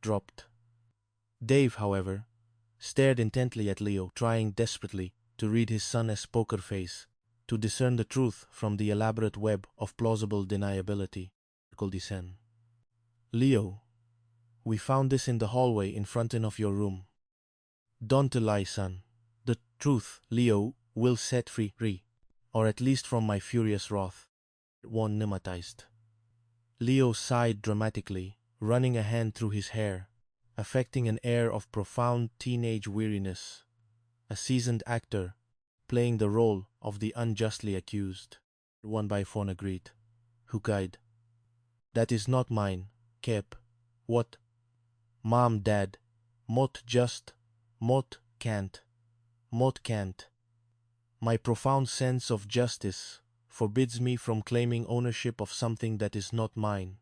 dropped. Dave, however, stared intently at Leo, trying desperately to read his son's poker face, to discern the truth from the elaborate web of plausible deniability. Leo, we found this in the hallway in front of your room. Don't lie, son. The truth, Leo, will set free, or at least from my furious wrath. One pneumatized. Leo sighed dramatically, running a hand through his hair, affecting an air of profound teenage weariness. A seasoned actor, playing the role of the unjustly accused. One by phone agreed. Who guide? That is not mine, Kep. What? Mom, Dad. Mot can't. Mot can't. My profound sense of justice forbids me from claiming ownership of something that is not mine.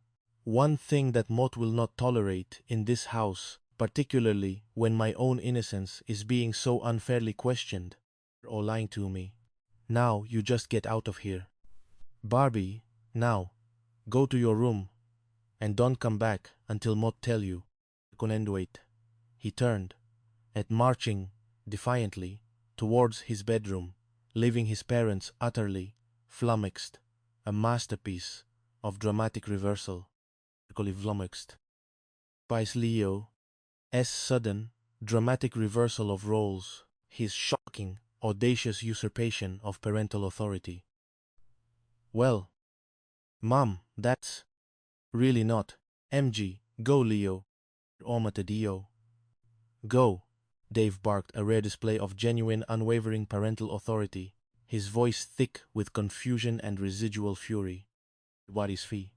One thing that Mot will not tolerate in this house, particularly when my own innocence is being so unfairly questioned, or lying to me. Now you just get out of here. Barbie, now, go to your room, and don't come back until Mot tell you. Wait. He turned, and marching defiantly towards his bedroom, leaving his parents utterly flummoxed, a masterpiece of dramatic reversal. Flummoxed. By Leo's sudden, dramatic reversal of roles, his shocking, audacious usurpation of parental authority. Well, Mom, that's really not. MG, go Leo. Omatadio. Go, Dave barked, a rare display of genuine, unwavering parental authority, his voice thick with confusion and residual fury. What is fee?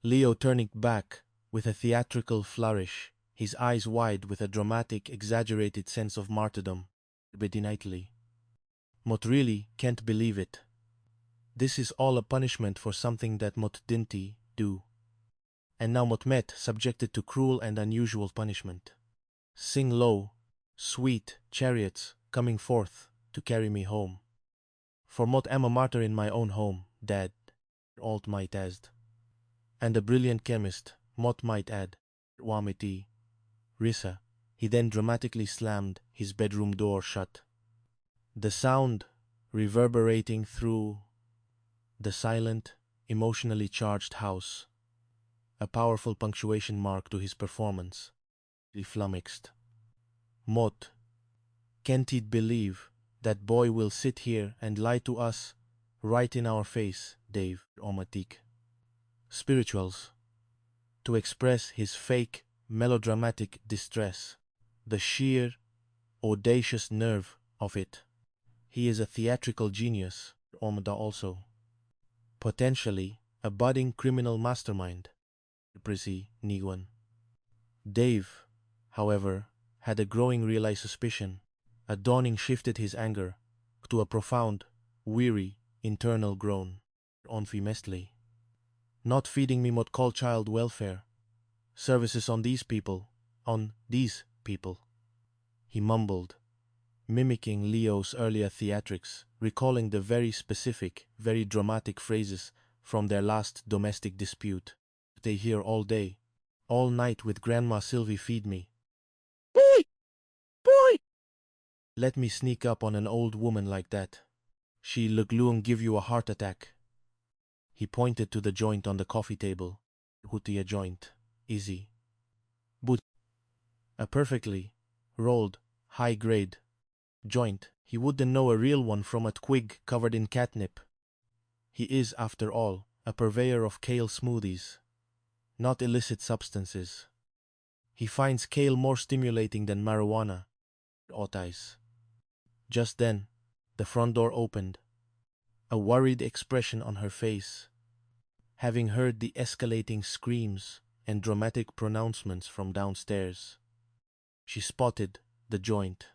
Leo turning back with a theatrical flourish, his eyes wide with a dramatic, exaggerated sense of martyrdom. Bedinightly. Mot really can't believe it. This is all a punishment for something that Mot didn't do. And now Mot met subjected to cruel and unusual punishment. Sing low, sweet chariots coming forth to carry me home. For Mot am a martyr in my own home, Dad, Alt might add. And a brilliant chemist, Mot might add, Wamiti, Rissa. He then dramatically slammed his bedroom door shut. The sound reverberating through the silent, emotionally charged house. A powerful punctuation mark to his performance. He flummoxed. Mot, can't he believe that boy will sit here and lie to us right in our face, Dave, Omatik. Spirituals. To express his fake, melodramatic distress. The sheer, audacious nerve of it. He is a theatrical genius, Omada also. Potentially a budding criminal mastermind. Prissy Niguan. Dave, however, had a growing realized suspicion. A dawning shifted his anger to a profound, weary, internal groan. Onfimestly. Not feeding me what call child welfare. Services on these people. He mumbled, mimicking Leo's earlier theatrics, recalling the very specific, very dramatic phrases from their last domestic dispute. They hear all day, all night with Grandma Sylvie feed me. Boy! Boy! Let me sneak up on an old woman like that. She Legluang give you a heart attack. He pointed to the joint on the coffee table. Hutia joint. Easy. But a perfectly rolled, high-grade joint. He wouldn't know a real one from a twig covered in catnip. He is, after all, a purveyor of kale smoothies, not illicit substances. He finds kale more stimulating than marijuana. Otais. Just then, the front door opened. A worried expression on her face, having heard the escalating screams and dramatic pronouncements from downstairs. She spotted the joint.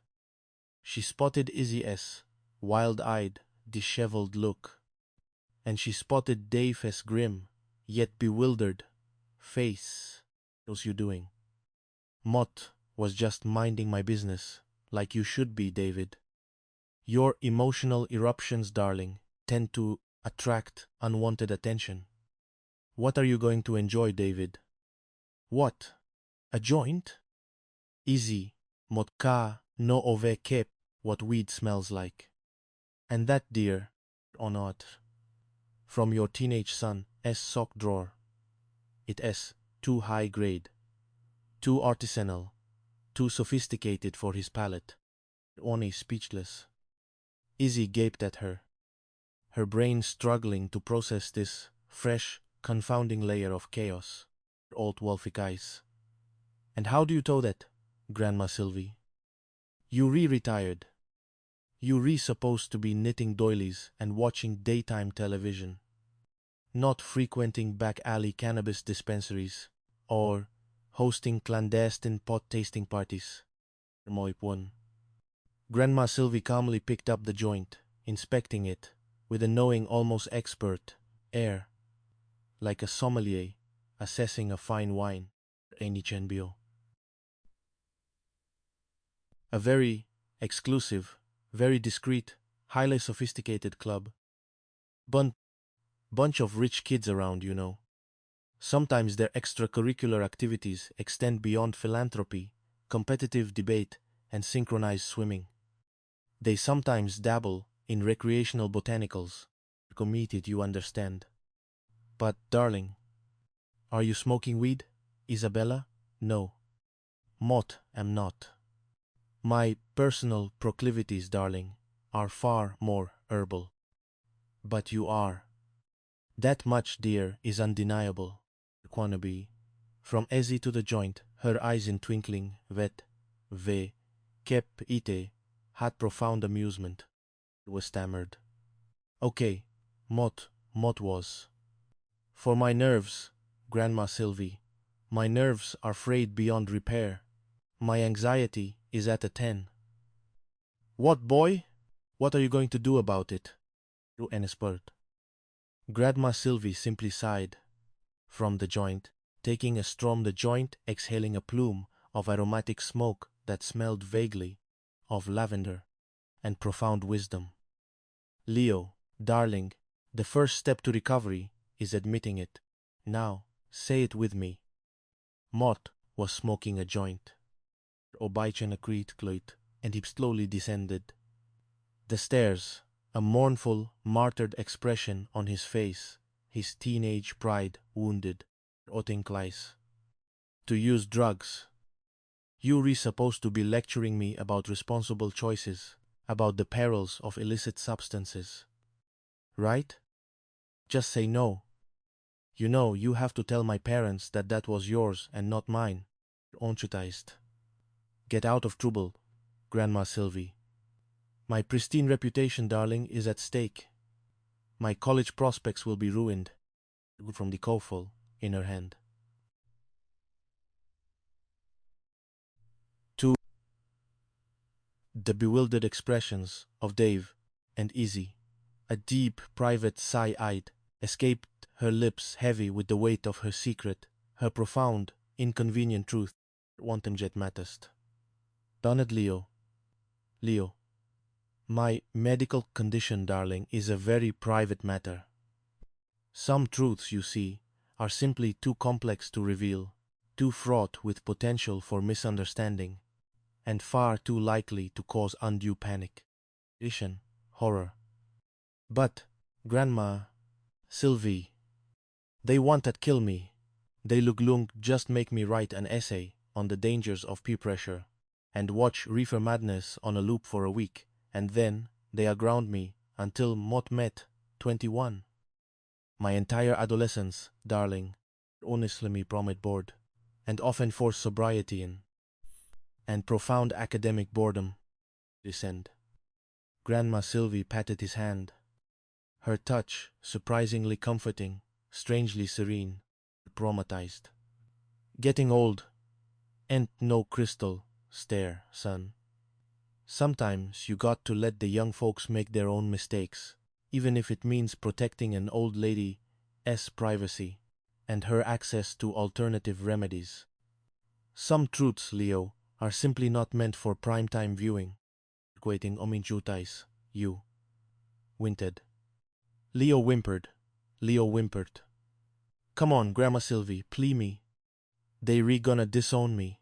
She spotted Izzy's wild-eyed, disheveled look. And she spotted Dave's grim, yet bewildered, face. What was you doing? Mot was just minding my business, like you should be, David. Your emotional eruptions, darling, tend to attract unwanted attention. What are you going to enjoy, David? What? A joint? Easy, motka no ove kep, what weed smells like. And that, dear, or not, from your teenage son's sock drawer. It's too high grade, too artisanal, too sophisticated for his palate. Oni speechless. Izzy gaped at her, her brain struggling to process this fresh, confounding layer of chaos. Old Wolfic eyes. And how do you tow that, Grandma Sylvie? You retired. You supposed to be knitting doilies and watching daytime television, not frequenting back alley cannabis dispensaries or hosting clandestine pot tasting parties. Moipun. Grandma Sylvie calmly picked up the joint, inspecting it with a knowing, almost expert air, like a sommelier assessing a fine wine. A very exclusive, very discreet, highly sophisticated club. Bunch of rich kids around, you know. Sometimes their extracurricular activities extend beyond philanthropy, competitive debate, and synchronized swimming. They sometimes dabble in recreational botanicals. Committed, you understand. But, darling, are you smoking weed, Isabella? No. Mott am not. My personal proclivities, darling, are far more herbal. But you are. That much, dear, is undeniable. Quanabe. From Ezzy to the joint, her eyes in twinkling, kep ite, had profound amusement. It was stammered. Okay, Mott was. For my nerves, Grandma Sylvie, my nerves are frayed beyond repair. My anxiety is at a 10. What, boy? What are you going to do about it? Enespert. Grandma Sylvie simply sighed. From the joint, taking a strom the joint, exhaling a plume of aromatic smoke that smelled vaguely of lavender and profound wisdom. Leo, darling, the first step to recovery is admitting it. Now, say it with me. Mott was smoking a joint. Obaichen agreed, and he slowly descended the stairs, a mournful, martyred expression on his face, his teenage pride wounded. Otinkleis. To use drugs. You're supposed to be lecturing me about responsible choices, about the perils of illicit substances. Right? Just say no. You know, you have to tell my parents that that was yours and not mine. Onchutized. Get out of trouble, Grandma Sylvie. My pristine reputation, darling, is at stake. My college prospects will be ruined. From the kofol in her hand. To the bewildered expressions of Dave and Izzy, a deep, private sigh escaped her lips, heavy with the weight of her secret, her profound, inconvenient truth. Wantem jet mattest. Donald Leo. My medical condition, darling, is a very private matter. Some truths, you see, are simply too complex to reveal, too fraught with potential for misunderstanding, and far too likely to cause undue panic, horror. But, Grandma, Sylvie, they wanted kill me. They lung just make me write an essay on the dangers of peer pressure, and watch Reefer Madness on a loop for a week, and then they aground me until Mott met 21. My entire adolescence, darling, honestly me promised bored, and often forced sobriety in, and profound academic boredom. Descend. Grandma Sylvie patted his hand, her touch surprisingly comforting, strangely serene, traumatized. Getting old, and no crystal stare, son. Sometimes you got to let the young folks make their own mistakes, even if it means protecting an old lady's privacy and her access to alternative remedies. Some truths, Leo, are simply not meant for primetime viewing. Quating ominjutais, you. Winted. Leo whimpered. Come on, Grandma Sylvie, plea me. They gonna disown me.